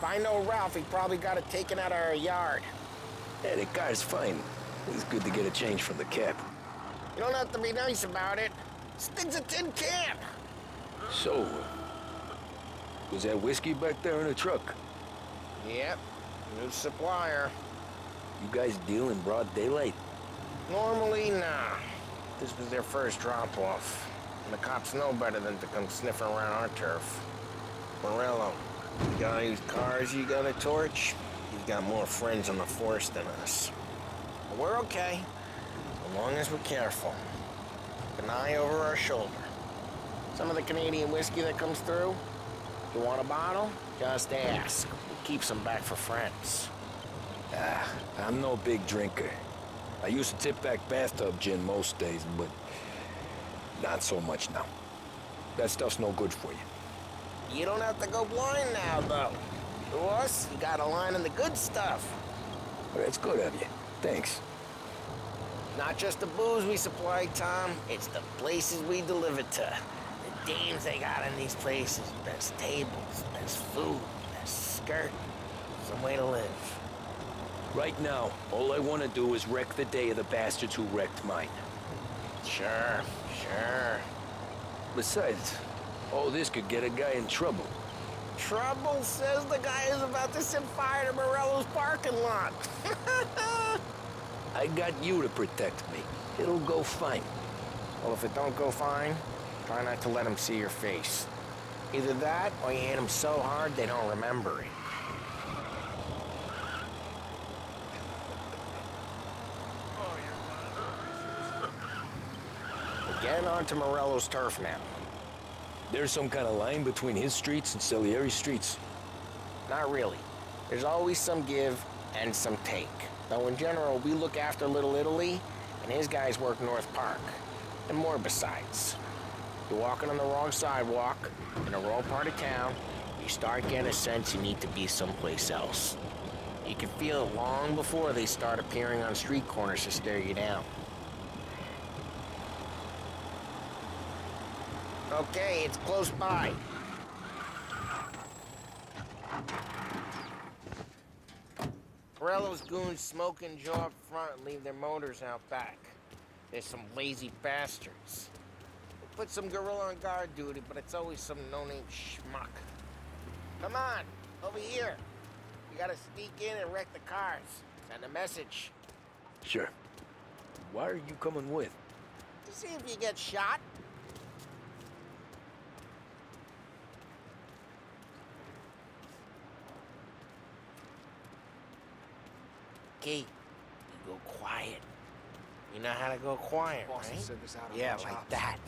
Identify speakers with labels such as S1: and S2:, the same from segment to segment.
S1: I know Ralph, he probably got it taken out of our yard.
S2: Yeah, the car's fine. It's good to get a change from the cab.
S1: You don't have to be nice about it. This thing's a tin can.
S2: So, was that whiskey back there in the truck?
S1: Yep, new supplier.
S2: You guys deal in broad daylight?
S1: Normally, nah. This was their first drop-off. And the cops know better than to come sniffing around our turf. Morello, you got any cars you got a torch? He's got more friends on the force than us. But we're okay, as long as we're careful. Keep an eye over our shoulder. Some of the Canadian whiskey that comes through, you want a bottle? Just ask. We'll keep some back for friends.
S2: I'm no big drinker. I used to tip back bathtub gin most days, but not so much now. That stuff's no good for you.
S1: You don't have to go blind now, though. To us, you got a line on the good stuff.
S2: Well, that's good of you. Thanks.
S1: Not just the booze we supply, Tom. It's the places we deliver to. The dames they got in these places. Best tables, best food, best skirt. Some way to live.
S2: Right now, all I want to do is wreck the day of the bastards who wrecked mine.
S1: Sure.
S2: Besides, all this could get a guy in trouble.
S1: Trouble, says the guy who's about to set fire to Morello's parking lot.
S2: I got you to protect me. It'll go fine.
S1: Well, if it don't go fine, try not to let him see your face. Either that, or you hit them so hard they don't remember it. We're getting onto Morello's turf now.
S2: There's some kind of line between his streets and Salieri's streets.
S1: Not really. There's always some give and some take. Though in general, we look after Little Italy, and his guys work North Park. And more besides. You're walking on the wrong sidewalk, in the wrong part of town, you start getting a sense you need to be someplace else. You can feel it long before they start appearing on street corners to stare you down. Okay, it's close by. Morello's goons smoke and jaw up front and leave their motors out back. They're some lazy bastards. We'll put some gorilla on guard duty, but it's always some no-name schmuck. Come on, over here. You gotta sneak in and wreck the cars. Send a message.
S2: Sure. Why are you coming with?
S1: To see if you get shot. Okay, you go quiet. You know how to go quiet,
S3: Boss
S1: right?
S3: sent us out on
S1: Yeah,
S3: the
S1: like
S3: chops.
S1: that.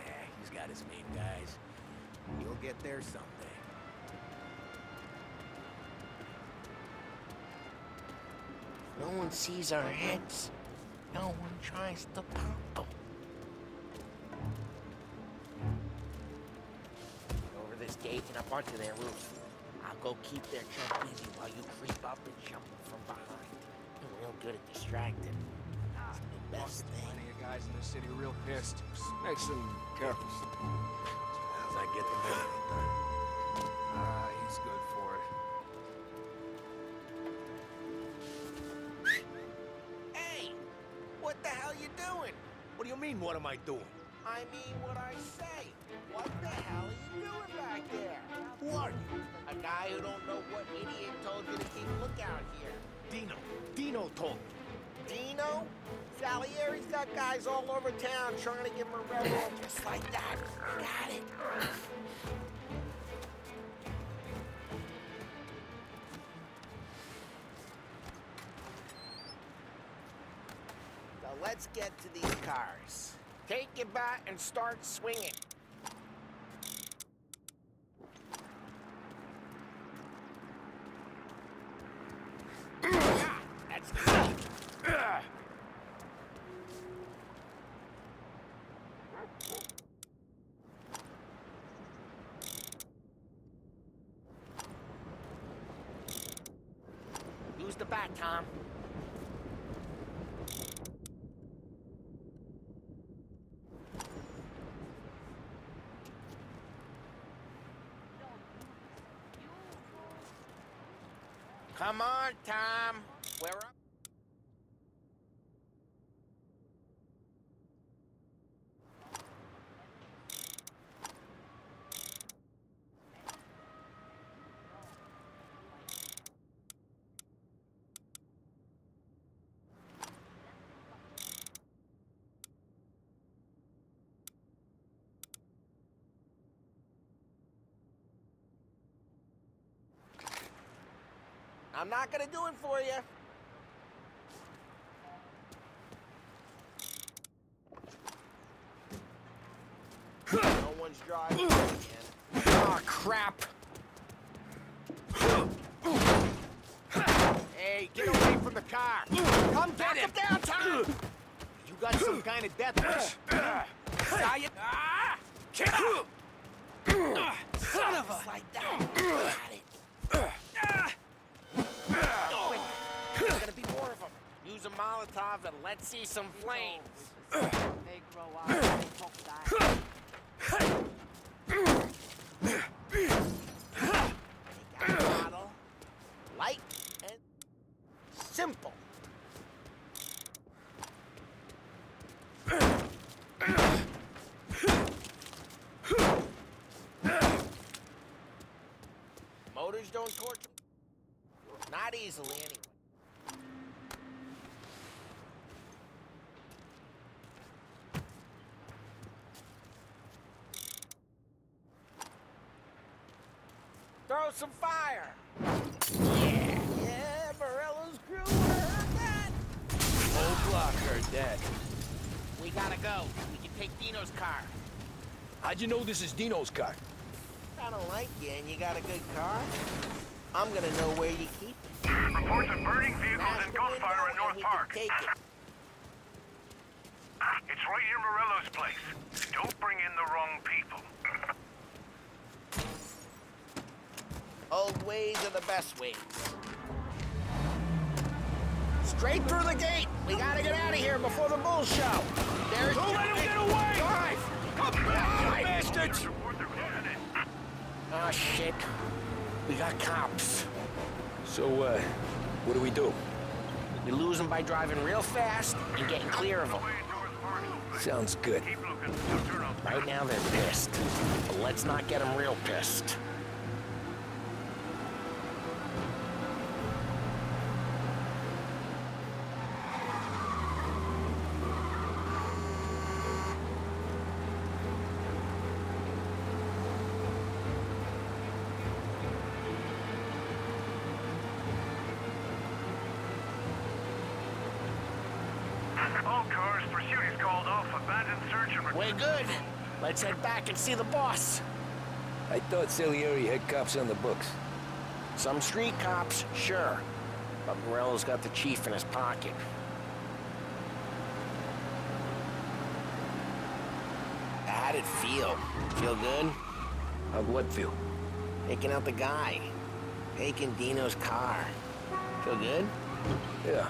S4: Yeah, he's got his main guys. You'll get there someday.
S1: No one sees our heads. No one tries to pop them. Over this gate and up onto their roof. I'll go keep their truck busy while you creep up and jump from behind. You're real good at distracting. It's the best thing.
S3: Plenty of guys in this city are real pissed. Just makes them careful.
S4: As I get the building done.
S3: He's good for it.
S1: Hey! What the hell you doing?
S4: What do you mean, what am I doing?
S1: I mean what I say. What the hell are you doing back there?
S4: Who are you?
S1: A guy who don't know what idiot told you to keep a lookout here.
S4: Dino told me.
S1: Dino? Salieri's got guys all over town trying to get Morello just like that. Got it. So let's get to these cars. Take your bat and start swinging. That's good. Use the bat, Tom. Come on, Tom. We're up. I'm not gonna do it for you. No one's driving again. Oh, crap.
S4: Hey, get away from the car! Come get him!
S1: Down, Tom!
S4: You got some kind of death wish? Saw you?
S1: Get up! Son of a... Like that. Got it. Quick. There's gonna be more of them. Use a Molotov and let's see some flames.
S5: They grow up and they talk that.
S1: They got a bottle. Light and simple. Motors don't torture. Not easily, anyway. Throw some fire! Yeah, Morello's crew heard that!
S2: Whole block heard that.
S1: We gotta go. We can take Dino's car.
S2: How'd you know this is Dino's car?
S1: I don't like you, and you got a good car. I'm gonna know where you keep it.
S6: Reports of burning vehicles
S1: Smash
S6: and
S1: the
S6: gunfire
S1: window
S6: in North
S1: and we
S6: Park.
S1: can take it.
S6: It's right near Morello's place. Don't bring in the wrong people.
S1: Old ways are the best ways. Straight through the gate. We gotta get out of here before the bull show. There's...
S2: Don't let him get away!
S1: Drive! Come on!
S2: Bastards!
S6: Report they're closing in.
S1: Oh, shit. We got cops.
S2: So, what do we do?
S1: We lose them by driving real fast and getting clear of them.
S6: Way towards Park.
S2: Sounds good.
S6: Keep looking. Don't turn off.
S1: Right now, they're pissed. But let's not get them real pissed.
S6: All cars, pursuit is called off. Abandoned search and
S1: We're good. Let's head back and see the boss.
S2: I thought Salieri had cops on the books.
S1: Some street cops, sure. But Morello's got the chief in his pocket. How'd it feel? Feel good?
S2: How'd what feel?
S1: Taking out the guy. Taking Dino's car. Feel good?
S2: Yeah,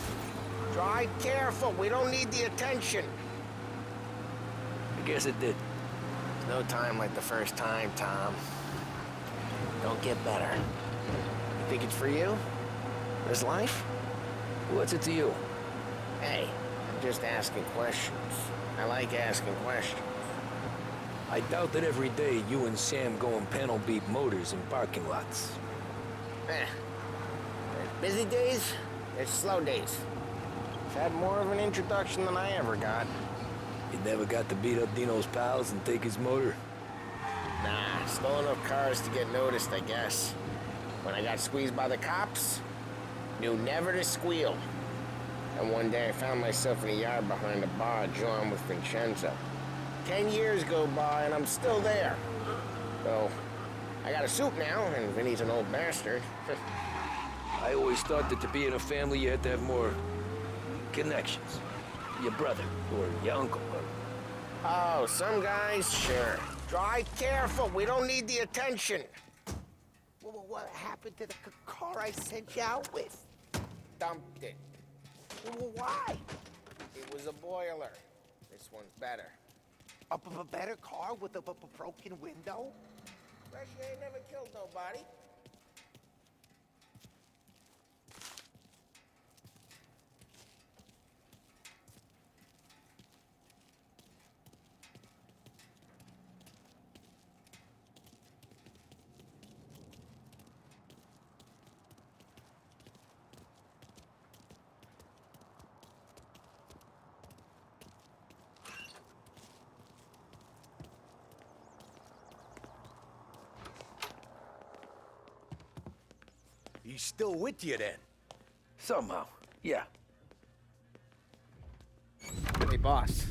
S1: Drive careful. We don't need the attention.
S2: I guess it did.
S1: No time like the first time, Tom. Don't get better. You think it's for you? This life?
S2: What's it to you?
S1: Hey, I'm just asking questions. I like asking questions.
S2: I doubt that every day you and Sam go and panel beat motors in parking lots.
S1: There's busy days, there's slow days. I've had more of an introduction than I ever got.
S2: You never got to beat up Dino's pals and take his motor?
S1: Nah, stole enough cars to get noticed, I guess. When I got squeezed by the cops, knew never to squeal. And one day I found myself in a yard behind a bar drawn with Vincenzo. 10 years go by and I'm still there. So, I got a suit now, and Vinny's an old bastard.
S2: I always thought that to be in a family you had to have more connections. Your brother, or your uncle, or...
S1: Oh, some guys, sure. Drive careful, we don't need the attention.
S4: What happened to the car I sent you out with?
S1: Dumped it.
S4: Why?
S1: It was a boiler. This one's better.
S4: A better car with a broken window?
S1: Fresh ain't never killed nobody.
S4: He's still with you then?
S2: Somehow, yeah.
S1: Hey, boss.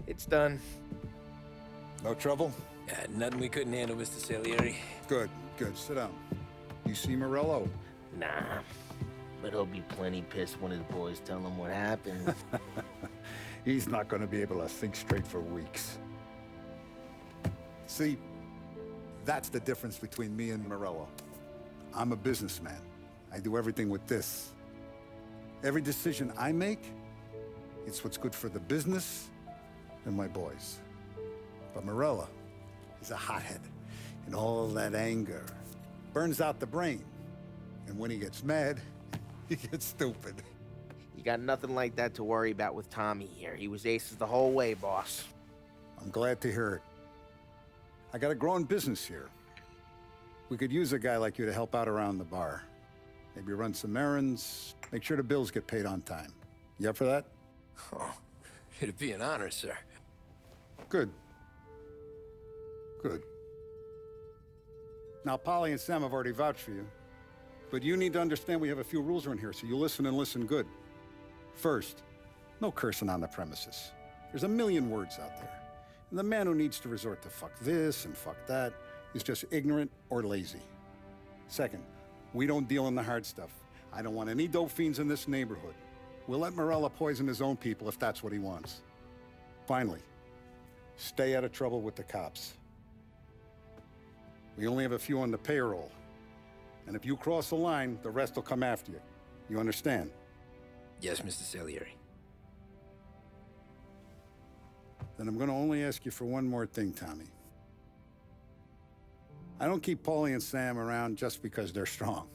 S1: It's done.
S7: No trouble?
S2: Nothing we couldn't handle, Mr. Salieri.
S7: Good, good. Sit down. You see Morello?
S1: Nah. But he'll be plenty pissed when his boys tell him what happened.
S7: He's not going to be able to think straight for weeks. See, that's the difference between me and Morello. I'm a businessman. I do everything with this. Every decision I make, it's what's good for the business and my boys. But Morello, he's a hothead. And all that anger burns out the brain. And when he gets mad, he gets stupid.
S1: You got nothing like that to worry about with Tommy here. He was aces the whole way, boss.
S7: I'm glad to hear it. I got a growing business here. We could use a guy like you to help out around the bar. Maybe run some errands, make sure the bills get paid on time. You up for that?
S2: Oh, it'd be an honor, sir.
S7: Good. Good. Now, Polly and Sam have already vouched for you. But you need to understand we have a few rules around here, so you listen and listen good. First, no cursing on the premises. There's a million words out there. And the man who needs to resort to fuck this and fuck that is just ignorant or lazy. Second, we don't deal in the hard stuff. I don't want any dope fiends in this neighborhood. We'll let Morella poison his own people if that's what he wants. Finally, stay out of trouble with the cops. We only have a few on the payroll. And if you cross the line, the rest will come after you. You understand?
S2: Yes, Mr. Salieri.
S7: Then I'm gonna only ask you for one more thing, Tommy. I don't keep Paulie and Sam around just because they're strong.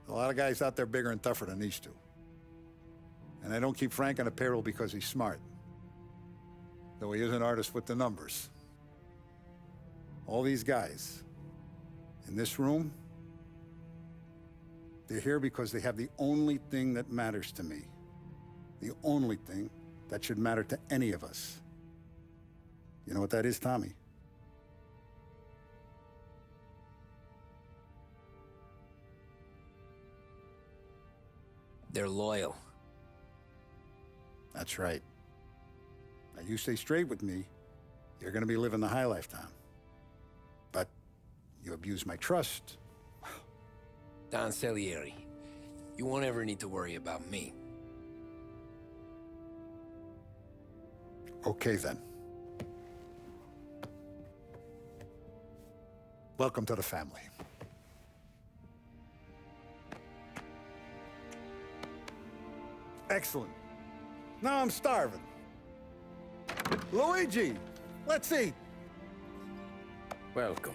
S7: A lot of guys out there bigger and tougher than these two. And I don't keep Frank on the payroll because he's smart. Though he is an artist with the numbers. All these guys in this room, they're here because they have the only thing that matters to me. The only thing that should matter to any of us. You know what that is, Tommy?
S2: They're loyal.
S7: That's right. Now you stay straight with me, you're gonna be living the high life, Tom. But you abuse my trust.
S2: Don Salieri, you won't ever need to worry about me.
S7: Okay, then. Welcome to the family. Excellent. Now I'm starving. Luigi, let's eat.
S2: Welcome.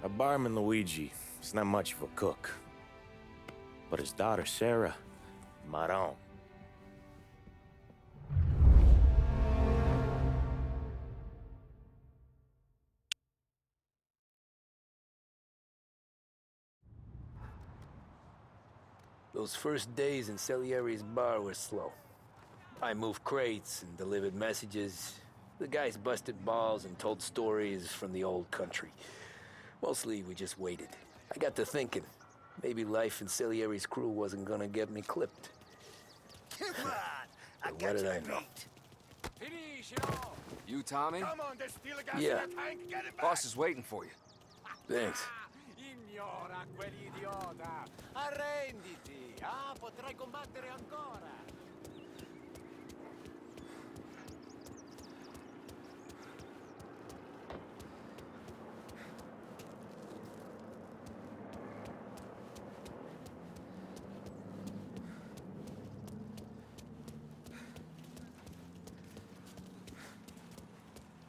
S8: A barman Luigi is not much of a cook. But his daughter Sarah, Maron.
S2: Those first days in Salieri's bar were slow. I moved crates and delivered messages. The guys busted balls and told stories from the old country. Mostly, we just waited. I got to thinking, maybe life in Salieri's crew wasn't gonna get me clipped.
S4: Come on! I
S2: But
S4: got
S2: what did
S4: you
S2: I know?
S4: beat.
S3: You, Tommy?
S4: Come on, there's still a gas
S2: Yeah.
S4: in the tank. Get it back.
S3: Boss is waiting for you.
S2: Thanks.
S4: Ignora quell'idiota. Arrenditi. Ah, potrai combattere ancora.